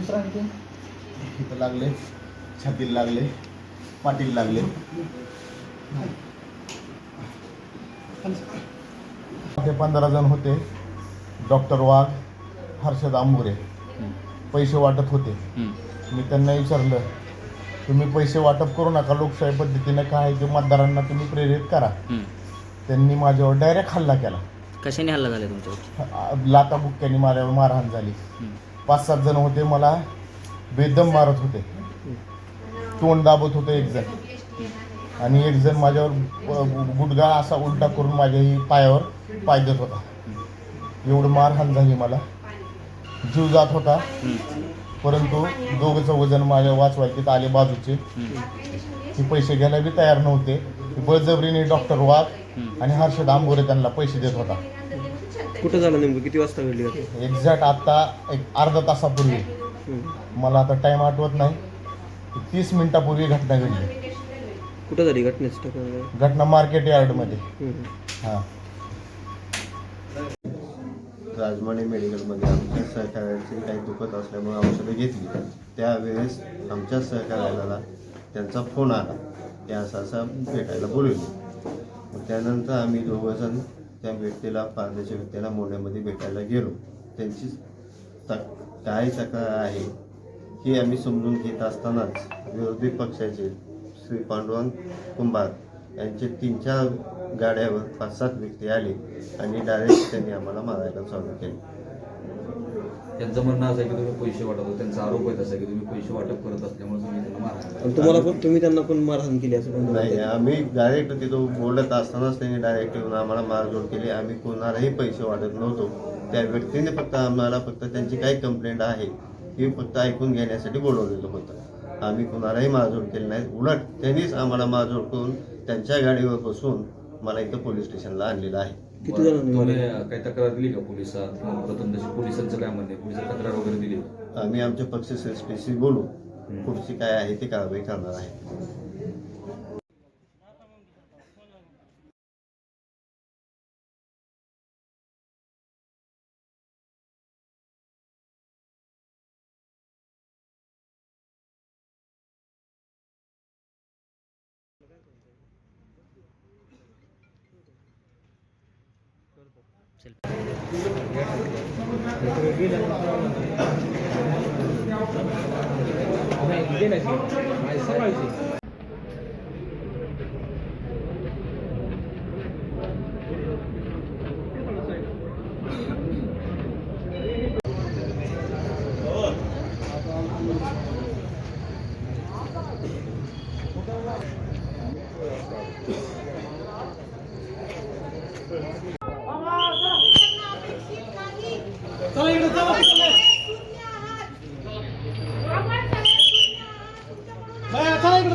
मित्र आहे ते इथं लागले, छातीला लागले, पाठीला लागले. ते 15 जण होते. डॉक्टर वाघ, हर्षद आंबुरे पैसे वाटत होते. मी त्यांना विचारलं, तुम्ही पैसे वाटप करू नका, लोकशाही पद्धतीने काय ते मतदारांना तुम्ही प्रेरित करा. त्यांनी माझ्यावर डायरेक्ट हल्ला केला. कशाने हल्ला झाला तुमच्यावर? लाथाबुक्क्यांनी माझ्यावर मारहाण झाली. 5-7 जण होते, मला बेदम मारत होते, तोंड दाबत होतं एक जण, आणि एक जण माझ्यावर गुडघा असा उलटा करून माझ्याही पायावर पाय देत होता. एवढं मारहाण झाली, मला जीव जात होता. परंतु 2-4 जण माझ्या वाचवायचे आले बाजूचे, ते पैसे घ्यायला बी तयार नव्हते. बळजबरीने डॉक्टर वाघ आणि हर्षद आंबोरे त्यांना पैसे देत होता. कुठं झालं नेमकं? किती वाजता घडली? एक्झॅक्ट आता एक अर्धा तासापूर्वी, मला आता टाइम आठवत नाही, 30 मिनिटापूर्वी घटना घडली. कुठं झाली घटनेची? घटना मार्केट यार्डमध्ये. हां, राजमाने मेडिकलमध्ये आमच्या सहकार्याची काही दुखत असल्यामुळे औषधं घेतली. त्यावेळेस आमच्या सहकार्याला त्यांचा फोन आला की असं भेटायला बोलवले. त्यानंतर आम्ही दोघंजण त्या व्यक्तीला, पारदेशी व्यक्तीला मोंढ्यामध्ये भेटायला गेलो. त्यांची काय तक्रार आहे ही आम्ही समजून घेत असतानाच विरोधी पक्षाचे श्री पांडुरंग कुंभार यांचे 3-4 गाड्यावर 5-7 व्यक्ती आले आणि डायरेक्ट त्यांनी आम्हाला मारायला चालू केले. त्यांचं म्हणणं असं आहे की तुम्ही पैसे वाटप, त्यांचा आरोप आहे तसा की तुम्ही पैसे वाटप करत असल्यामुळे तुम्ही त्यांना मारा. तुम्हाला पण, तुम्ही त्यांना पण मारहाण केली असं? नाही, आम्ही डायरेक्ट तिथं बोलत असतानाच त्यांनी डायरेक्ट येऊन आम्हाला मारझोड केली. आम्ही कोणालाही पैसे वाटत नव्हतो. त्या व्यक्तीने फक्त आम्हाला त्यांची काय कंप्लेंट आहे ही फक्त ऐकून घेण्यासाठी बोलवलेलं होतं. आम्ही कोणालाही मारझोड केली नाही. उलट त्यांनीच आम्हाला मारझोड करून त्यांच्या गाडीवर बसून मला इथं पोलीस स्टेशनला आणलेलं आहे. किती जणांनी? तुम्ही काही तक्रार दिली का पोलिसात? प्रथम तशी पोलिसांचं काय म्हणणे, पोलिसात तक्रार वगैरे दिली? आम्ही आमच्या पक्ष श्रेष्ठीशी बोलू, पुढची काय आहे ती कारवाई करणार आहे. चला इकडे